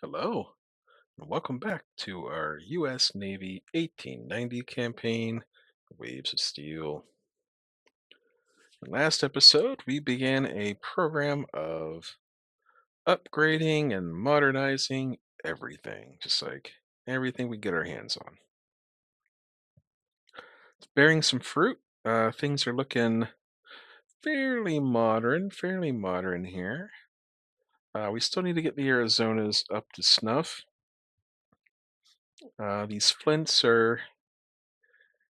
Hello, and welcome back to our U.S. Navy 1890 campaign, Waves of Steel. In last episode, we began a program of upgrading and modernizing everything, just like everything we get our hands on. It's bearing some fruit. Things are looking fairly modern here. We still need to get the Arizonas up to snuff. These flints are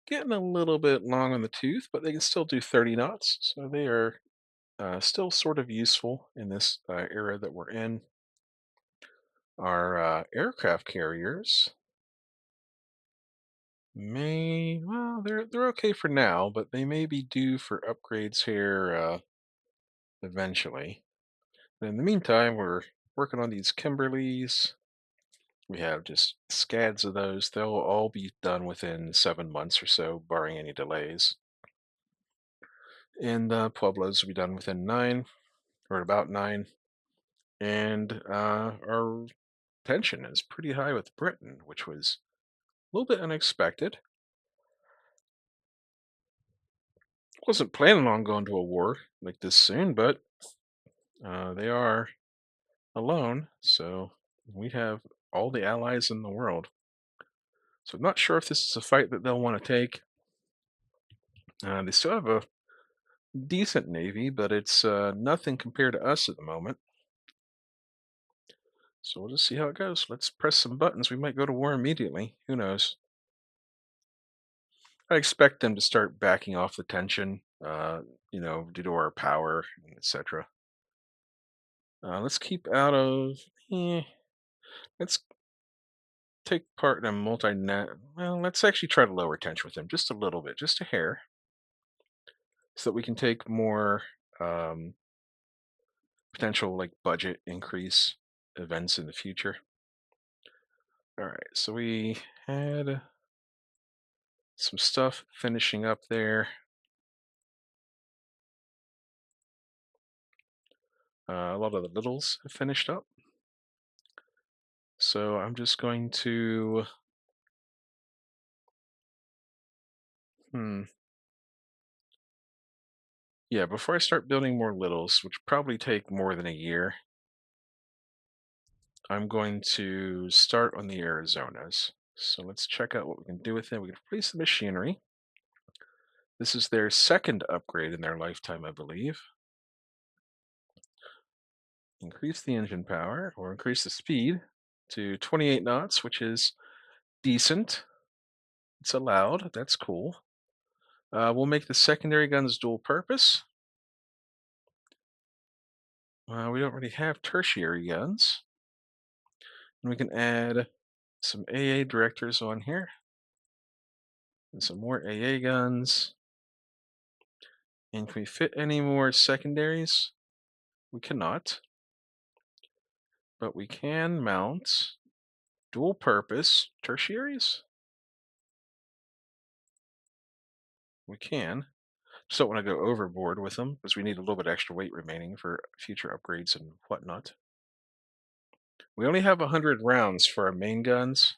getting a little bit long on the tooth, but they can still do 30 knots, so they are still sort of useful in this era that we're in. Our aircraft carriers they're okay for now, but they may be due for upgrades here eventually. In the meantime, we're working on these Kimberleys. We have just scads of those. They'll all be done within 7 months or so, barring any delays. And Pueblos will be done within 9, or about 9. And our tension is pretty high with Britain, which was a little bit unexpected. Wasn't planning on going to a war like this soon, but they are alone, so we have all the allies in the world. So I'm not sure if this is a fight that they'll want to take. They still have a decent navy, but it's nothing compared to us at the moment. So we'll just see how it goes. Let's press some buttons. We might go to war immediately. Who knows? I expect them to start backing off the tension, due to our power, etc. Let's keep out of. Eh, let's take part in a multi-net. Well, let's actually try to lower tension with them just a little bit, just a hair, so that we can take more um, potential like budget increase events in the future. All right, so we had some stuff finishing up there. A lot of the littles have finished up. So I'm just going to, hmm, yeah, before I start building more littles, which probably take more than a year, I'm going to start on the Arizonas. So let's check out what we can do with them. We can replace the machinery. This is their second upgrade in their lifetime, I believe. Increase the engine power or increase the speed to 28 knots, which is decent. It's allowed. That's cool. We'll make the secondary guns dual purpose. We don't really have tertiary guns. And we can add some AA directors on here and some more AA guns. And can we fit any more secondaries? We cannot. But we can mount dual purpose tertiaries. We can. Just don't want to go overboard with them because we need a little bit extra weight remaining for future upgrades and whatnot. We only have 100 rounds for our main guns,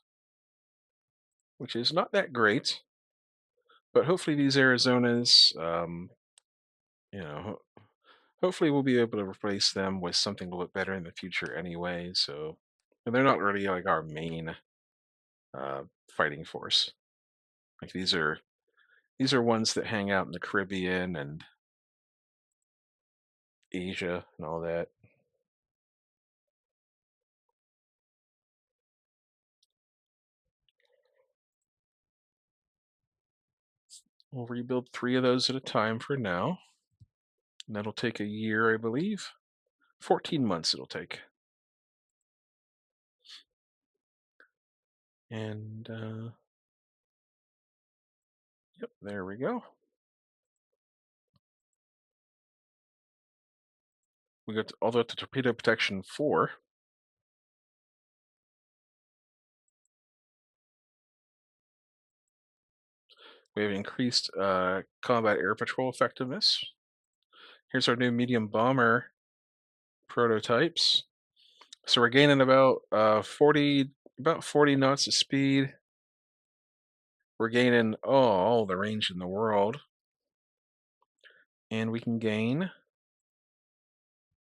which is not that great. But hopefully these Arizonas, you know, hopefully we'll be able to replace them with something a little bit better in the future anyway. So, and they're not really like our main uh, fighting force. Like these are ones that hang out in the Caribbean and Asia and all that. We'll rebuild 3 of those at a time for now. And that'll take a year, I believe. 14 months it'll take. And yep, there we go. We got all the way up to torpedo protection 4. We have increased combat air patrol effectiveness. Here's our new medium bomber prototypes. So we're gaining about 40 knots of speed. We're gaining all the range in the world, and we can gain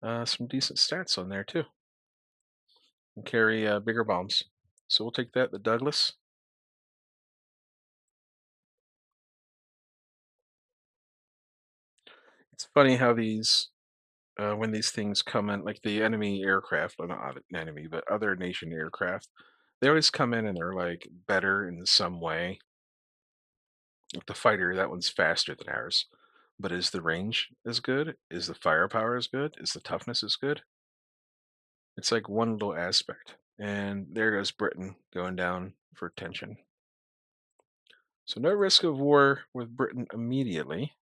some decent stats on there too, and carry bigger bombs. So we'll take that, the Douglas. It's funny how these when these things come in, like the enemy aircraft, well, not enemy, but other nation aircraft, they always come in and they're like better in some way. Like the fighter, that one's faster than ours. But is the range as good? Is the firepower as good? Is the toughness as good? It's like one little aspect. And there goes Britain going down for tension. So no risk of war with Britain immediately.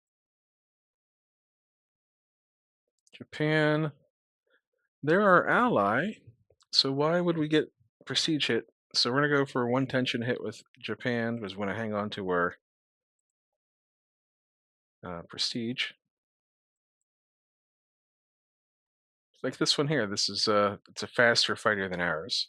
Japan, they're our ally. So why would we get prestige hit? So we're gonna go for one tension hit with Japan because we want to hang on to our prestige. Like this one here. This is it's a faster fighter than ours.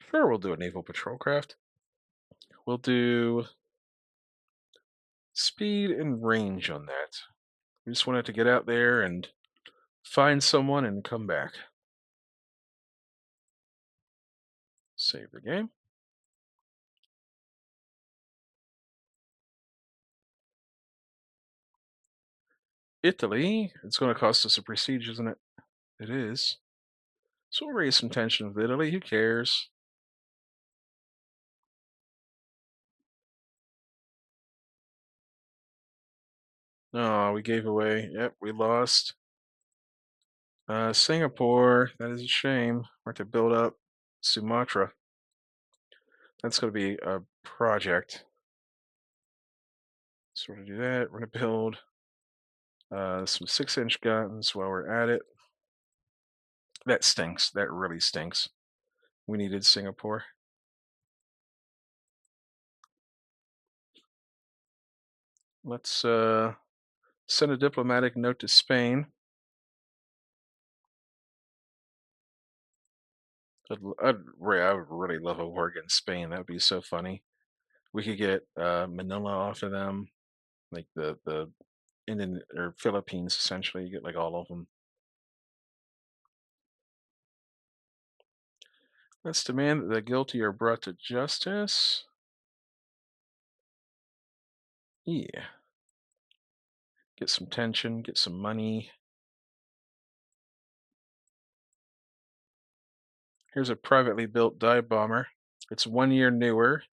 Sure, we'll do a naval patrol craft. We'll do speed and range on that. We just wanted to get out there and find someone and come back. Save the game. Italy. It's going to cost us a prestige, isn't it? It is. So we'll raise some tension with Italy. Who cares? Oh, we gave away. Yep, we lost. Singapore. That is a shame. We're to build up Sumatra. That's going to be a project. So we're going to do that. We're going to build some 6-inch guns while we're at it. That stinks. That really stinks. We needed Singapore. Let's send a diplomatic note to Spain. I would really love a war against Spain. That would be so funny. We could get Manila off of them, like the Indian or Philippines. Essentially, you get like all of them. Let's demand that the guilty are brought to justice. Yeah. Get some tension. Get some money. Here's a privately built dive bomber. It's 1 year newer.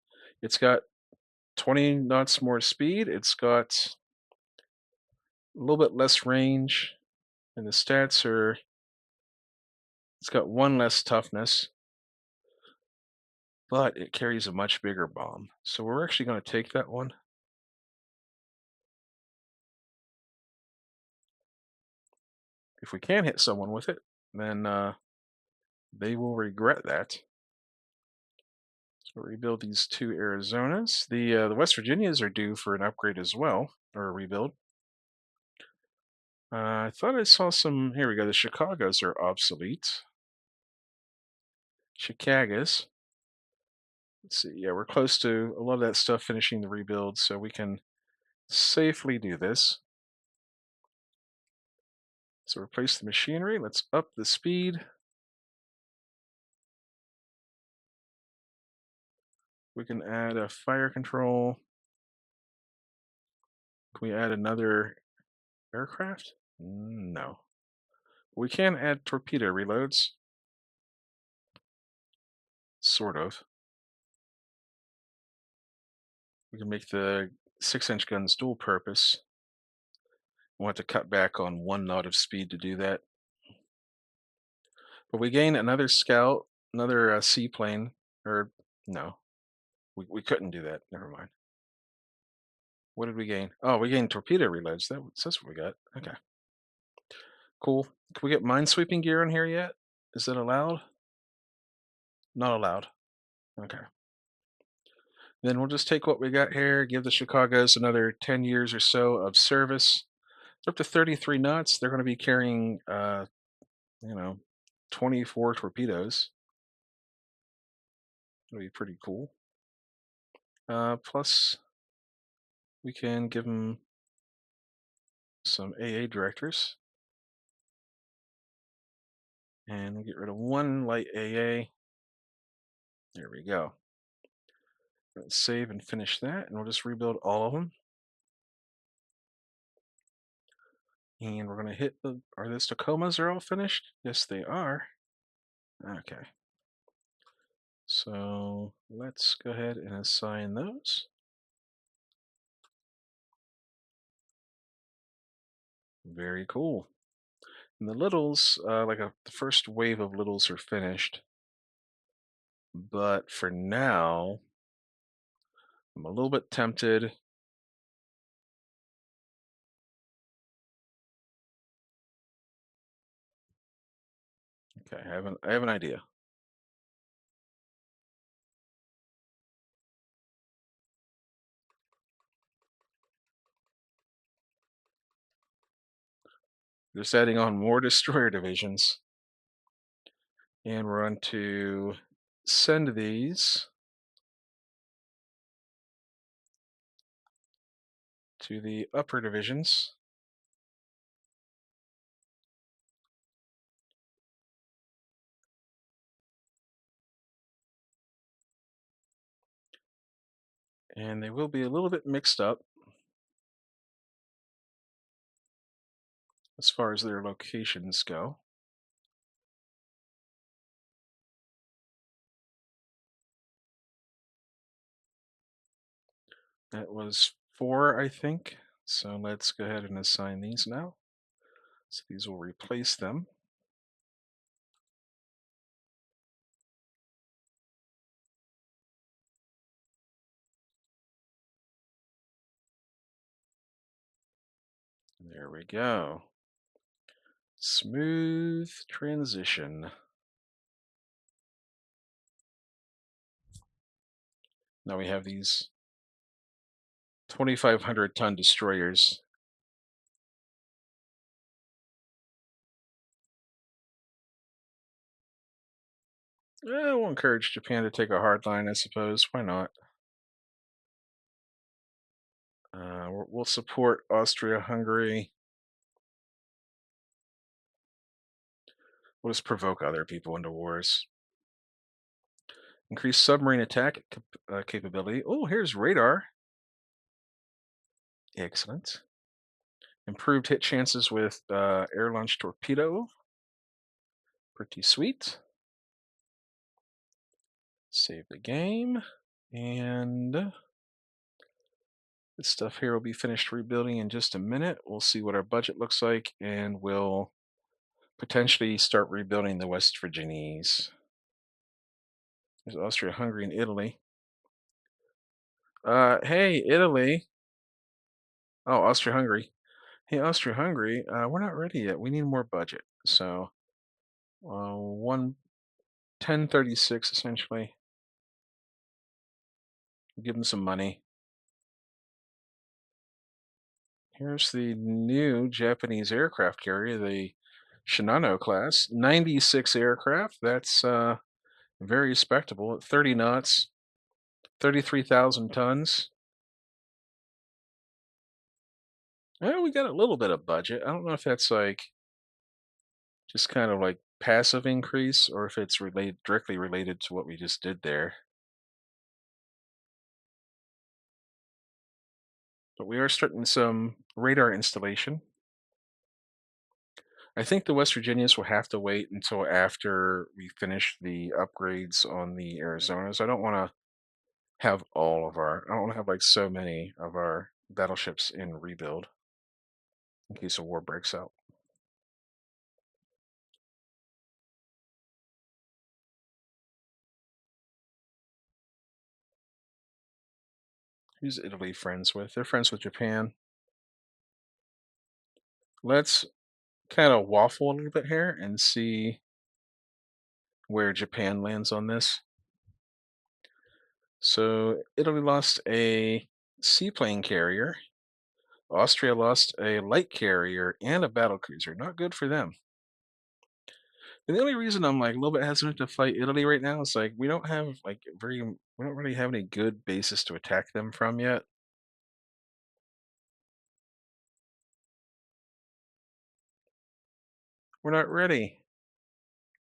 It's got 20 knots more speed. It's got a little bit less range, and the stats are. It's got one less toughness, but it carries a much bigger bomb. So we're actually going to take that one. If we can hit someone with it, then they will regret that. So rebuild these two Arizonas. The West Virginias are due for an upgrade as well, or a rebuild. I thought I saw some. Here we go. The Chicagos are obsolete. Chicago's. Let's see. Yeah, we're close to a lot of that stuff finishing the rebuild, so we can safely do this. So replace the machinery. Let's up the speed. We can add a fire control. Can we add another aircraft? No. We can add torpedo reloads. Sort of. We can make the 6-inch guns dual purpose. We want to cut back on 1 knot of speed to do that. But we gain another scout, another seaplane, or no, we couldn't do that. Never mind. What did we gain? Oh, we gained torpedo reloads. That's what we got. Okay, cool. Can we get minesweeping gear in here yet? Is that allowed? Not allowed. Okay. Then we'll just take what we got here, give the Chicagos another 10 years or so of service. Up to 33 knots. They're going to be carrying, you know, 24 torpedoes. It'll be pretty cool. Plus, we can give them some AA directors, and we'll get rid of one light AA. There we go. Let's save and finish that, and we'll just rebuild all of them. And we're going to hit the. Are those Tacomas are all finished? Yes, they are. Okay. So let's go ahead and assign those. Very cool. And the littles, the first wave of littles are finished. But for now, I'm a little bit tempted. Okay, I have an idea. Just adding on more destroyer divisions. And we're going to send these to the upper divisions. And they will be a little bit mixed up as far as their locations go. That was 4, I think. So let's go ahead and assign these now. So these will replace them. There we go. Smooth transition. Now we have these 2,500-ton destroyers. We'll encourage Japan to take a hard line, I suppose. Why not? We'll support Austria-Hungary. We'll just provoke other people into wars. Increase submarine attack capability. Oh, here's radar. Excellent. Improved hit chances with air launch torpedo. Pretty sweet. Save the game. And this stuff here will be finished rebuilding in just a minute. We'll see what our budget looks like, and we'll potentially start rebuilding the West Virginies. There's Austria, Hungary, and Italy. Hey, Italy. Oh, Austria, Hungary. Hey, Austria, Hungary. We're not ready yet. We need more budget. So, 1036 essentially. Give them some money. Here's the new Japanese aircraft carrier, the Shinano class. 96 aircraft. That's very respectable at 30 knots, 33,000 tons. We got a little bit of budget. I don't know if that's like just kind of like passive increase or if it's directly related to what we just did there. But we are starting some radar installation. I think the West Virginias will have to wait until after we finish the upgrades on the Arizonas. I don't want to have I don't want to have like so many of our battleships in rebuild in case a war breaks out. Who's Italy friends with? They're friends with Japan. Let's kind of waffle a little bit here and see where Japan lands on this. So Italy lost a seaplane carrier, Austria lost a light carrier and a battle cruiser. Not good for them. And the only reason I'm like a little bit hesitant to fight Italy right now is like we don't have like we don't really have any good bases to attack them from yet. We're not ready.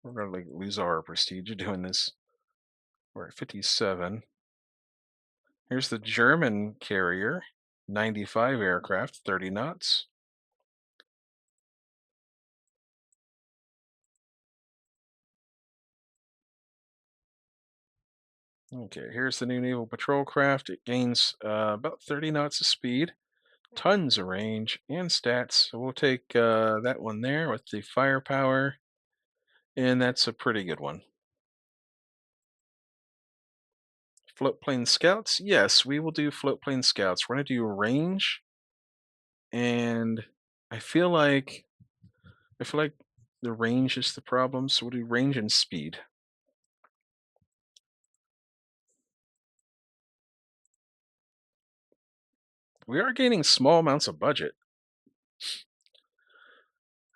We're gonna like lose our prestige doing this. We're at 57. Here's the German carrier, 95 aircraft, 30 knots. Okay, here's the new naval patrol craft. It gains about 30 knots of speed, tons of range, and stats. So we'll take that one there with the firepower, and that's a pretty good one. Float plane scouts? Yes, we will do float plane scouts. We're going to do range, and I feel like I feel like the range is the problem, so we'll do range and speed. We are gaining small amounts of budget.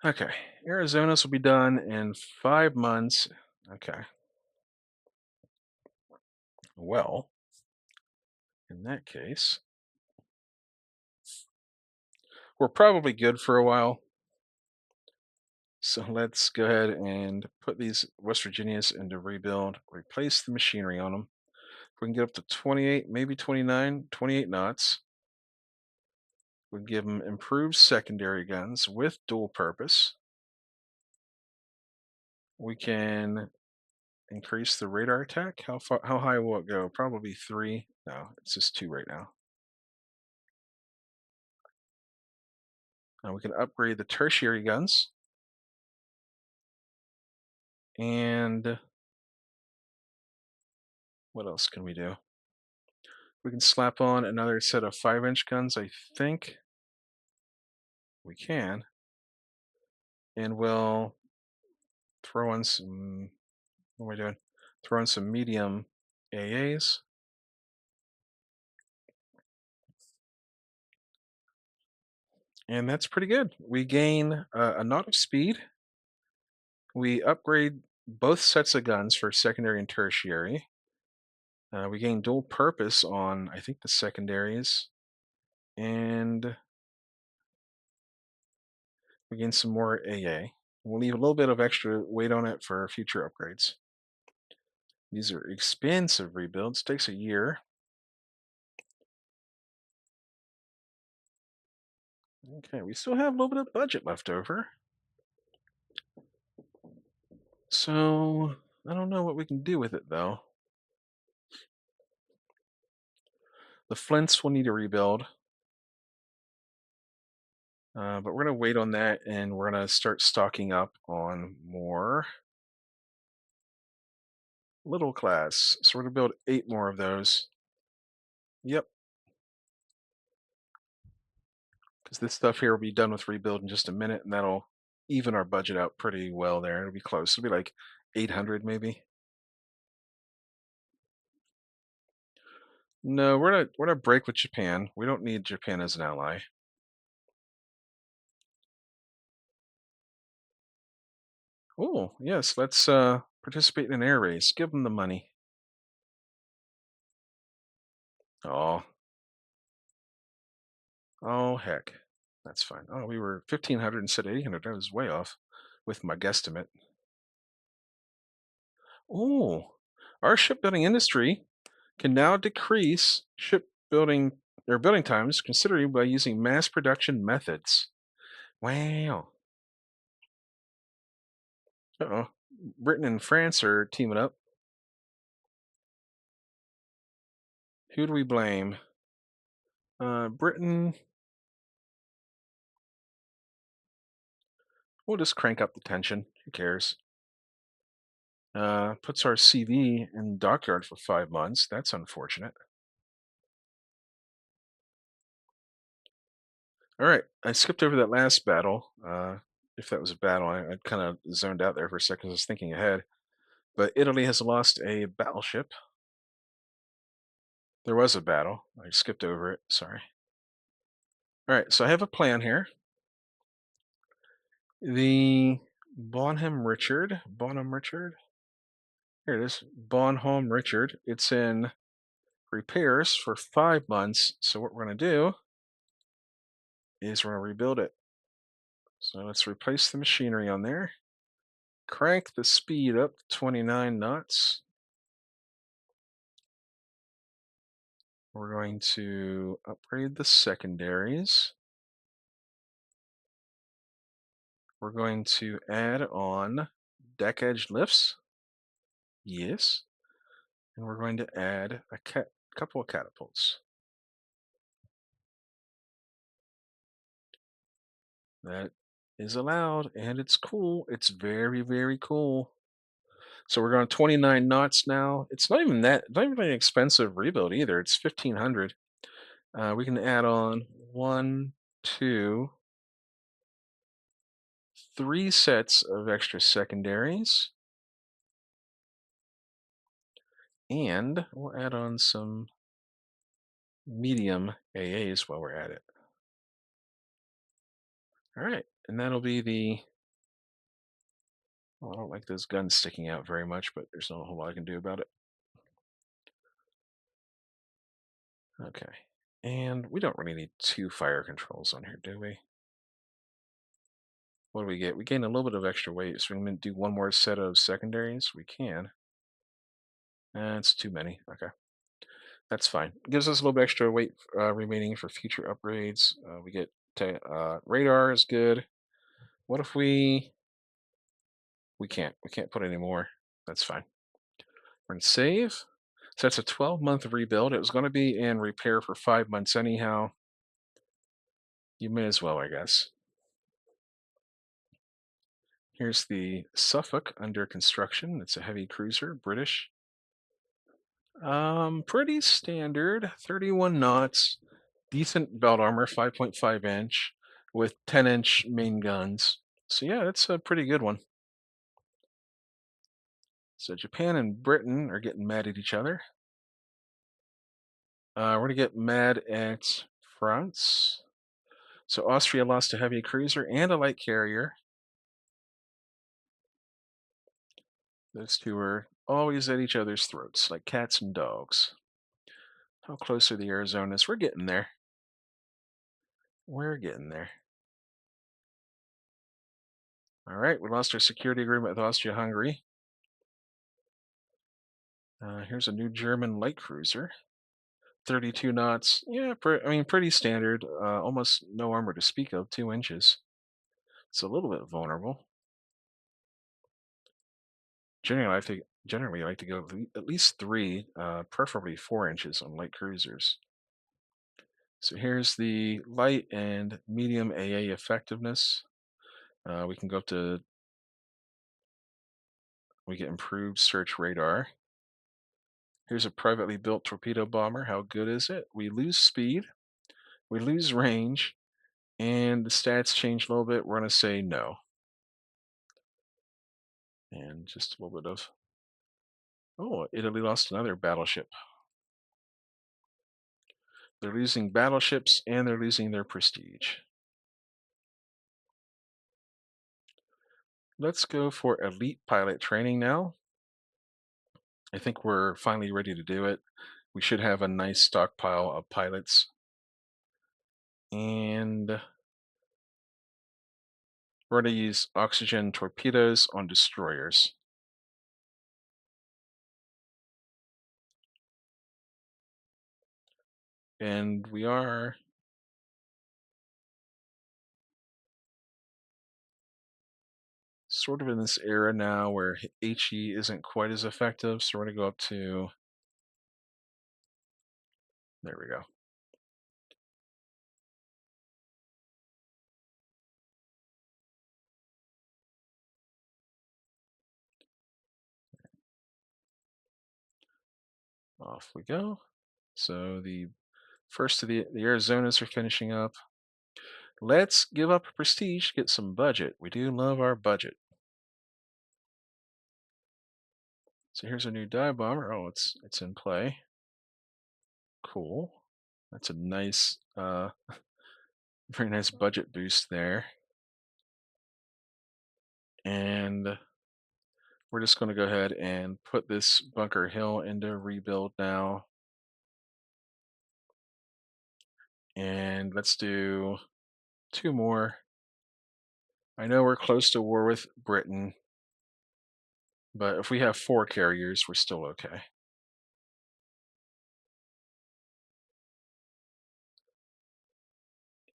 Okay, Arizona's will be done in 5 months. Okay, well, in that case, we're probably good for a while. So let's go ahead and put these West Virginias into rebuild, replace the machinery on them. If we can get up to 28, maybe 29, 28 knots. We give them improved secondary guns with dual purpose. We can increase the radar attack. How high will it go? Probably 3. No, it's just 2 right now. We can upgrade the tertiary guns. And what else can we do? We can slap on another set of 5-inch guns, I think. We can. And we'll throw in some, what am I doing? Throw in some medium AAs. And that's pretty good. We gain a knot of speed. We upgrade both sets of guns for secondary and tertiary. We gain dual purpose on, I think, the secondaries. And we gain some more AA. We'll leave a little bit of extra weight on it for future upgrades. These are expensive rebuilds. Takes a year. Okay, we still have a little bit of budget left over. So I don't know what we can do with it though. The flints will need a rebuild. But we're going to wait on that and we're going to start stocking up on more little class. So we're going to build 8 more of those. Yep, because this stuff here will be done with rebuild in just a minute and that'll even our budget out pretty well there. It'll be close. It'll be like 800 maybe. No, we're gonna break with Japan. We don't need Japan as an ally. Oh, yes, let's participate in an air race. Give them the money. Oh, oh heck. That's fine. Oh, we were 1500 instead of 800. I was way off with my guesstimate. Oh, our shipbuilding industry can now decrease shipbuilding or building times considerably by using mass production methods. Wow. Uh-oh. Britain and France are teaming up. Who do we blame? Britain. We'll just crank up the tension. Who cares? Puts our CV in dockyard for 5 months. That's unfortunate. All right, I skipped over that last battle. If that was a battle, I kind of zoned out there for a second. I was thinking ahead. But Italy has lost a battleship. There was a battle. I skipped over it. Sorry. All right, so I have a plan here. The Bonham Richard. Here it is, Bonham Richard. It's in repairs for 5 months. So what we're going to do is we're going to rebuild it. So let's replace the machinery on there. Crank the speed up to 29 knots. We're going to upgrade the secondaries. We're going to add on deck edge lifts. Yes. And we're going to add a couple of catapults. That is allowed, and it's cool. It's very, very cool. So we're going 29 knots now. It's not even an expensive rebuild either. It's 1500. We can add on one, two, three sets of extra secondaries, and we'll add on some medium AAs while we're at it. All right, and that'll be the. Well, I don't like those guns sticking out very much, but there's not a whole lot I can do about it. Okay, and we don't really need two fire controls on here, do we? What do we get? We gain a little bit of extra weight, so we can do one more set of secondaries. We can. It's too many. Okay, that's fine. Gives us a little bit extra weight remaining for future upgrades. We get radar is good. What if we can't? We can't put any more. That's fine. We're gonna save. So that's a 12-month rebuild. It was going to be in repair for 5 months anyhow. You may as well, I guess. Here's the Suffolk under construction. It's a heavy cruiser, British. Pretty standard, 31 knots, decent belt armor, 5.5 inch, with 10-inch main guns. So yeah, that's a pretty good one. So Japan and Britain are getting mad at each other. We're gonna get mad at France. So Austria lost a heavy cruiser and a light carrier. Those two are always at each other's throats, like cats and dogs. How close are the Arizonas? We're getting there. We're getting there. All right, we lost our security agreement with Austria-Hungary. Here's a new German light cruiser, 32 knots. Yeah, I mean, pretty standard. Almost no armor to speak of, 2 inches. It's a little bit vulnerable. Generally, I like to go at least three, preferably 4 inches on light cruisers. So here's the light and medium AA effectiveness. We can go up to. We get improved search radar. Here's a privately built torpedo bomber. How good is it? We lose speed, we lose range, and the stats change a little bit. We're going to say no. And just a little bit of. Oh, Italy lost another battleship. They're losing battleships and they're losing their prestige. Let's go for elite pilot training now. I think we're finally ready to do it. We should have a nice stockpile of pilots. And we're going to use oxygen torpedoes on destroyers. And we are sort of in this era now where HE isn't quite as effective. So we're going to go up to, there we go. Off we go. So the first of the Arizonas are finishing up. Let's give up prestige, get some budget. We do love our budget. So here's a new dive bomber. Oh, it's in play. Cool. That's a nice Very nice budget boost there. And we're just going to go ahead and put this Bunker Hill into rebuild now. And let's do two more. I know we're close to war with Britain, but if we have four carriers, we're still okay.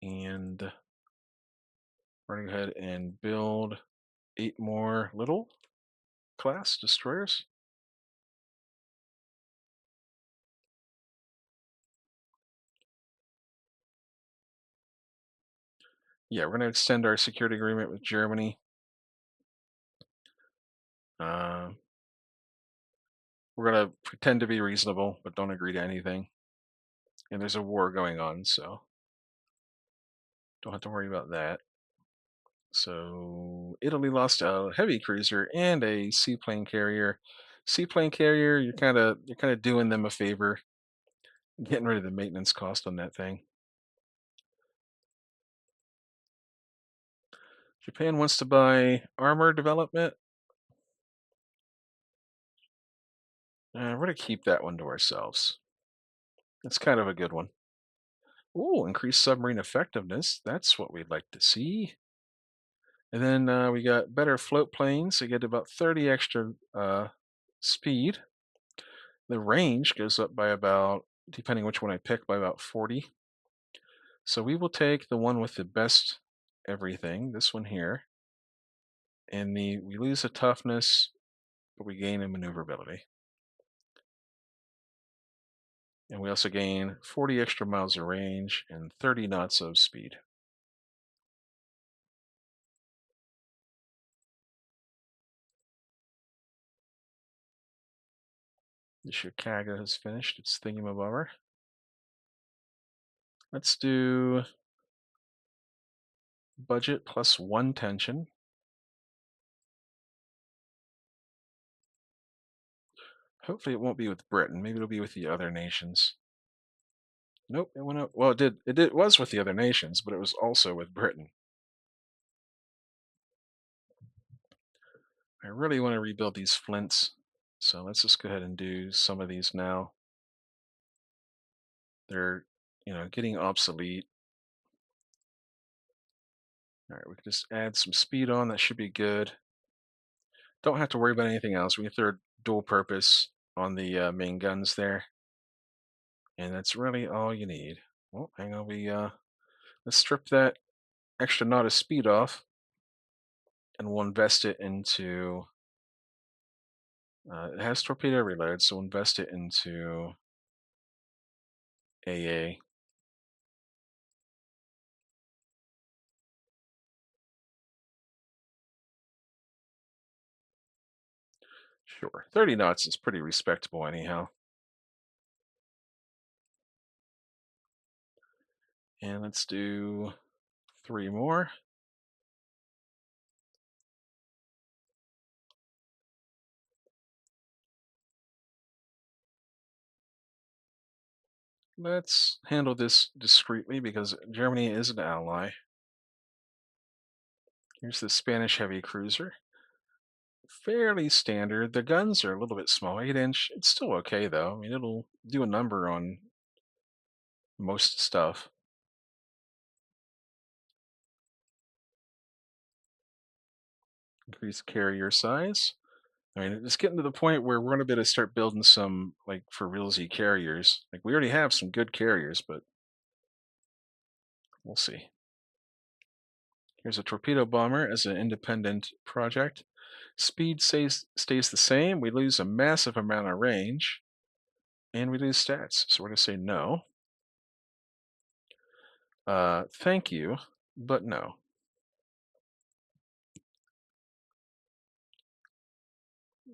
And we're going to go ahead and build 8 more little class destroyers. Yeah, we're going to extend our security agreement with Germany. Uh, we're going to pretend to be reasonable, but don't agree to anything. And there's a war going on, so don't have to worry about that. So Italy lost a heavy cruiser and a seaplane carrier. Seaplane carrier, you're kind of doing them a favor, getting rid of the maintenance cost on that thing. Japan wants to buy armor development. We're going to keep that one to ourselves. It's kind of a good one. Ooh, increased submarine effectiveness. That's what we'd like to see. And then we got better float planes. So you get about 30 extra speed. The range goes up by about, depending which one I pick, by about 40. So we will take the one with the best everything, this one here. And we lose a toughness, but we gain a maneuverability. And we also gain 40 extra miles of range and 30 knots of speed. The Chicago has finished its thingamabobber. Let's do budget plus 1 tension. Hopefully it won't be with Britain. Maybe it'll be with the other nations. Nope, it went up. Well, it did. It was with the other nations, but it was also with Britain. I really want to rebuild these flints, so let's just go ahead and do some of these now. They're, getting obsolete. All right, we can just add some speed on. That should be good. Don't have to worry about anything else. We can throw dual purpose on the main guns there, and that's really all you need. Well, hang on. Let's strip that extra knot of speed off, and we'll invest it into. It has torpedo reload, so we'll invest it into AA. Sure, 30 knots is pretty respectable anyhow. And let's do 3 more. Let's handle this discreetly because Germany is an ally. Here's the Spanish heavy cruiser. Fairly standard. The guns are a little bit small, 8-inch. It's still okay though. I mean, it'll do a number on most stuff. Increase carrier size. I mean, it's getting to the point where we're gonna be able to start building some like for realsy carriers. Like we already have some good carriers, but we'll see. Here's a torpedo bomber as an independent project. Speed stays the same. We lose a massive amount of range, and we lose stats. So we're going to say no. Thank you, but no.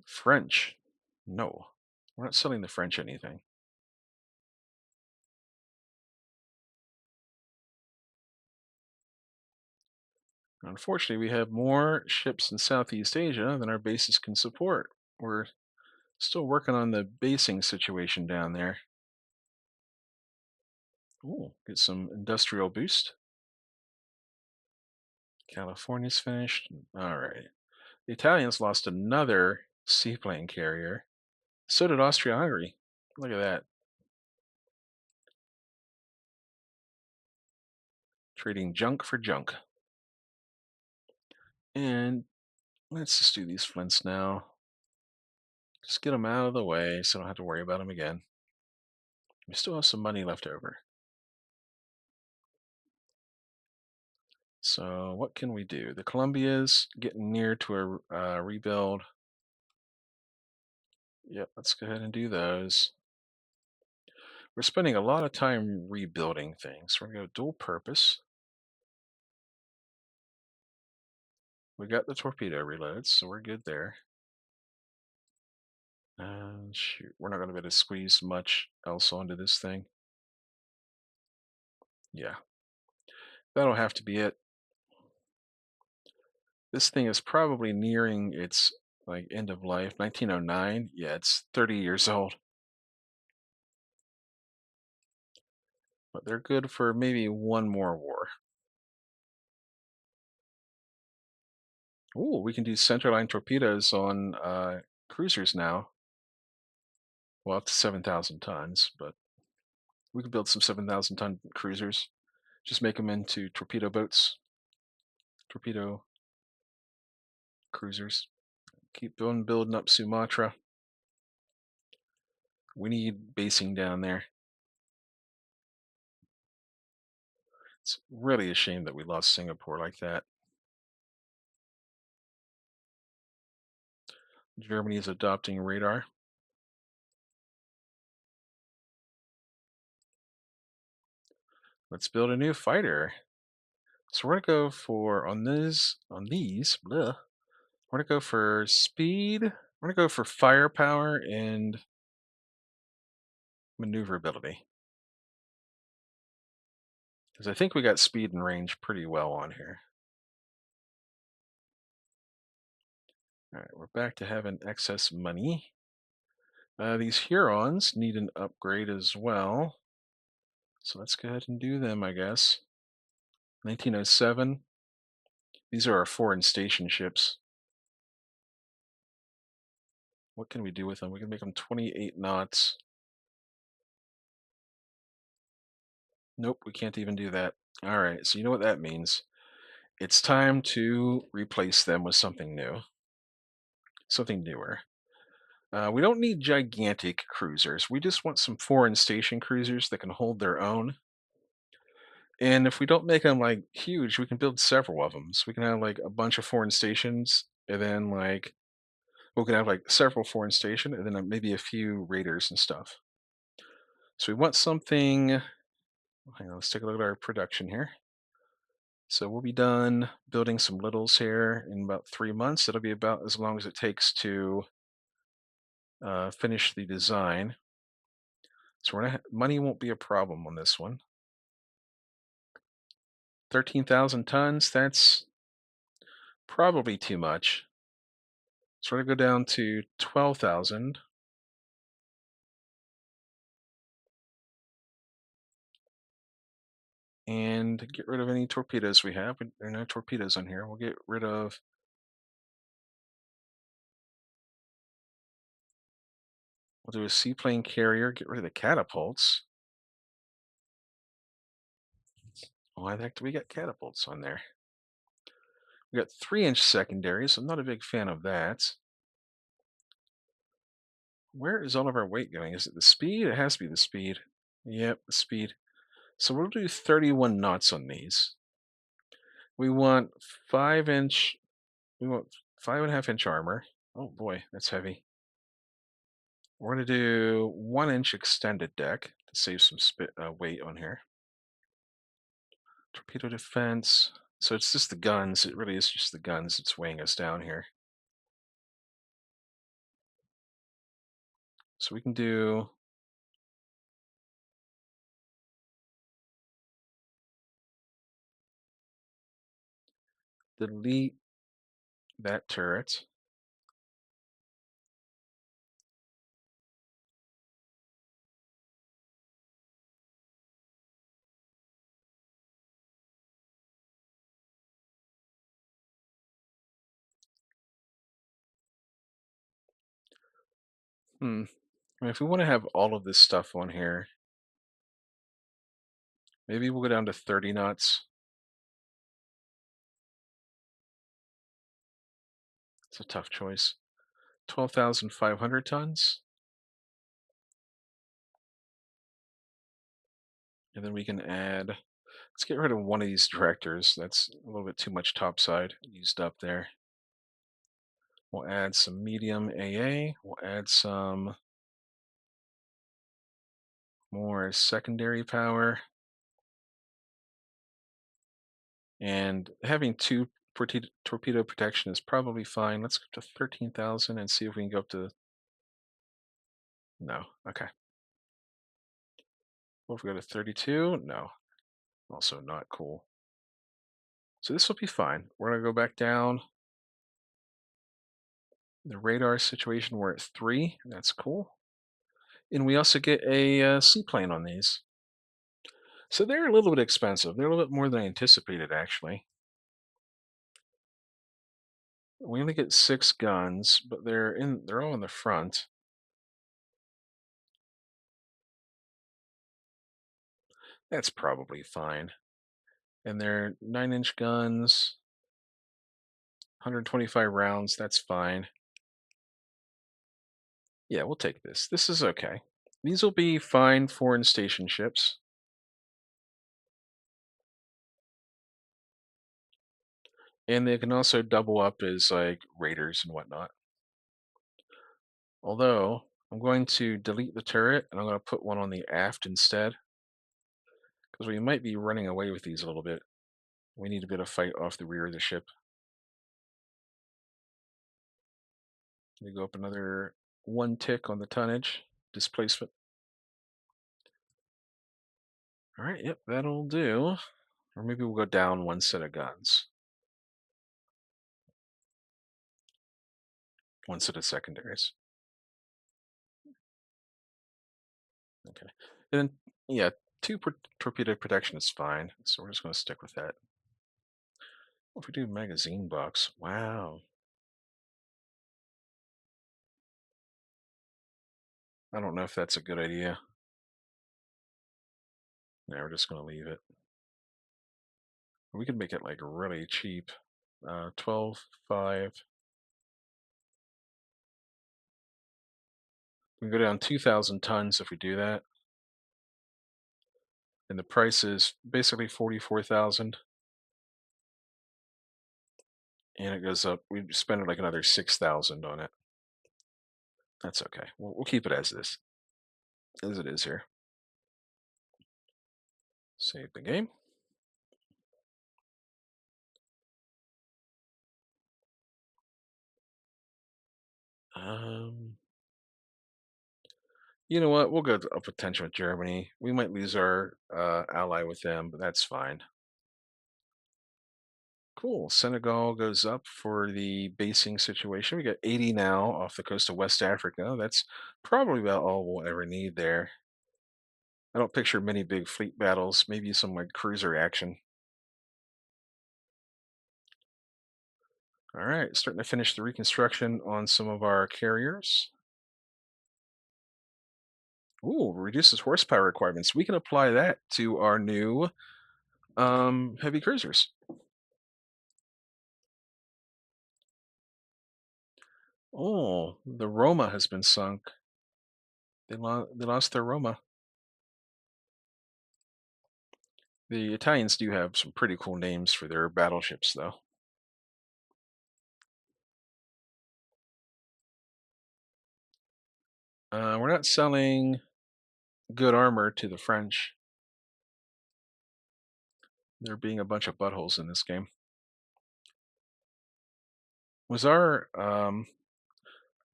French. No. We're not selling the French anything. Unfortunately, we have more ships in Southeast Asia than our bases can support. We're still working on the basing situation down there. Ooh, get some industrial boost. California's finished. All right. The Italians lost another seaplane carrier. So did Austria-Hungary. Look at that. Trading junk for junk. And let's just do these flints now. Just get them out of the way so I don't have to worry about them again. We still have some money left over. So what can we do? The Columbia's getting near to a rebuild. Yep, let's go ahead and do those. We're spending a lot of time rebuilding things. We're going to go dual purpose. We got the torpedo reloads, so we're good there. And shoot, we're not going to be able to squeeze much else onto this thing. Yeah, that'll have to be it. This thing is probably nearing its like end of life. 1909. Yeah, it's 30 years old. But they're good for maybe one more war. Ooh, we can do centerline torpedoes on cruisers now. Well, up to 7,000 tons, but we can build some 7,000 ton cruisers. Just make them into torpedo boats, torpedo cruisers. Keep on building up Sumatra. We need basing down there. It's really a shame that we lost Singapore like that. Germany is adopting radar. Let's build a new fighter. So we're gonna go for on these blah, we're gonna go for speed. We're gonna go for firepower and maneuverability. Because I think we got speed and range pretty well on here. All right, we're back to having excess money. These Hurons need an upgrade as well. So let's go ahead and do them, I guess. 1907. These are our foreign station ships. What can we do with them? We can make them 28 knots. Nope, we can't even do that. All right, so you know what that means. It's time to replace them with something new, something newer. We don't need gigantic cruisers. We just want some foreign station cruisers that can hold their own. And if we don't make them like huge, we can build several of them. So we can have like a bunch of foreign stations, and then like we can have like several foreign station, and then maybe a few raiders and stuff. So we want something. Hang on, let's take a look at our production here. So we'll be done building some littles here in about 3 months. It'll be about as long as it takes to finish the design. So money won't be a problem on this one. 13,000 tons, that's probably too much. So we're going to go down to 12,000. And get rid of any torpedoes we have. There are no torpedoes on here. We'll get rid of. We'll do a seaplane carrier, get rid of the catapults. Why the heck do we got catapults on there? We got 3-inch secondaries. I'm not a big fan of that. Where is all of our weight going? Is it the speed? It has to be the speed. Yep, the speed. So we'll do 31 knots on these. We want 5-inch. We want 5.5-inch armor. Oh boy, that's heavy. We're going to do 1-inch extended deck to save some weight on here. Torpedo defense. So it's just the guns. It really is just the guns that's weighing us down here. So we can do. Delete that turret. Hmm. I mean, if we want to have all of this stuff on here, maybe we'll go down to 30 knots. It's a tough choice. 12,500 tons. And then we can add, let's get rid of one of these directors. That's a little bit too much topside used up there. We'll add some medium AA. We'll add some more secondary power. And having two torpedo protection is probably fine. Let's go to 13,000 and see if we can go up to, no, okay. What if we go to 32? No, also not cool. So this will be fine. We're gonna go back down. The radar situation, we're at 3. That's cool. And we also get a seaplane on these. So they're a little bit expensive. They're a little bit more than I anticipated, actually. We only get 6 guns, but they're all in the front. That's probably fine. And they're 9-inch guns, 125 rounds. That's fine. Yeah, we'll take this. This is okay. These will be fine foreign station ships. And they can also double up as like raiders and whatnot. Although I'm going to delete the turret and I'm going to put one on the aft instead because we might be running away with these a little bit. We need to get a fight off the rear of the ship. We go up another 1 tick on the tonnage displacement. All right, yep, that'll do. Or maybe we'll go down 1 set of guns, 1 set of secondaries. Okay, and then yeah, 2 torpedo protection is fine. So we're just going to stick with that. What if we do magazine box? Wow, I don't know if that's a good idea. Yeah, we're just going to leave it. We could make it like really cheap. 12.5. We can go down 2,000 tons if we do that. And the price is basically 44,000. And it goes up. We spend like another 6,000 on it. That's okay. We'll keep it as it is here. Save the game. Um, you know what? We'll go up with tension with Germany. We might lose our ally with them, but that's fine. Cool. Senegal goes up for the basing situation. We got 80 now off the coast of West Africa. That's probably about all we'll ever need there. I don't picture many big fleet battles, maybe some like cruiser action. All right, starting to finish the reconstruction on some of our carriers. Ooh, reduces horsepower requirements. We can apply that to our new heavy cruisers. Oh, the Roma has been sunk. They lost their Roma. The Italians do have some pretty cool names for their battleships, though. We're not selling good armor to the French. There being a bunch of buttholes in this game. Was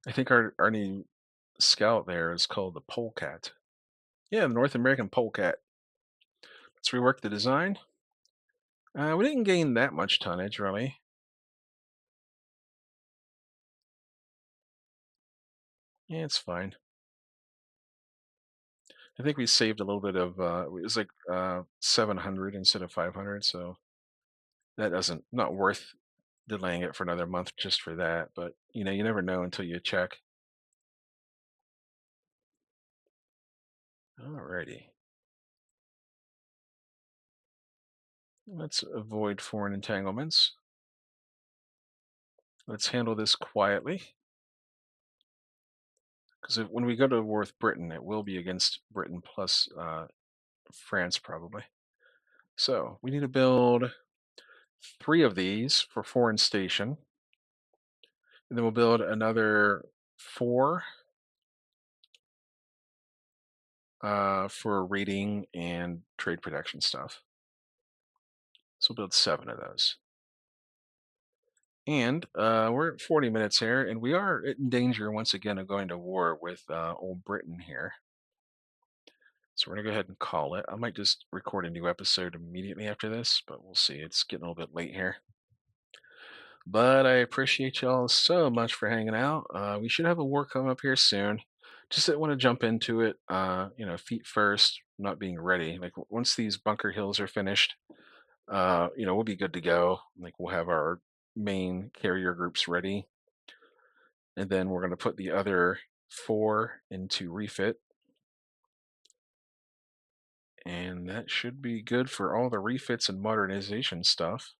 I think our new scout there is called the Polecat. Yeah, the North American Polecat. Let's rework the design. We didn't gain that much tonnage, really. Yeah, it's fine. I think we saved a little bit of, it was like 700 instead of 500, so that doesn't, not worth delaying it for another month just for that. But, you know, you never know until you check. Alrighty. Let's avoid foreign entanglements. Let's handle this quietly, because when we go to war with Britain, it will be against Britain plus France, probably. So we need to build three of these for foreign station, and then we'll build another four for raiding and trade protection stuff. So we'll build seven of those. And we're at 40 minutes here, and we are in danger once again of going to war with old Britain here. So we're gonna go ahead and call it. I might just record a new episode immediately after this, but we'll see. It's getting a little bit late here. But I appreciate y'all so much for hanging out. We should have a war coming up here soon. Just didn't want to jump into it, feet first, not being ready. Like once these bunker hills are finished, we'll be good to go. Like we'll have our main carrier groups ready, and then we're going to put the other four into refit, and that should be good for all the refits and modernization stuff.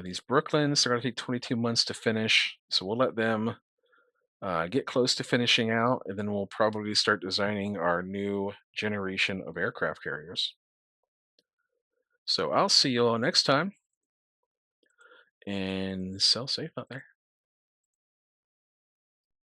These Brooklyns are going to take 22 months to finish, so we'll let them get close to finishing out, and then we'll probably start designing our new generation of aircraft carriers. So I'll see you all next time, and sail safe out there.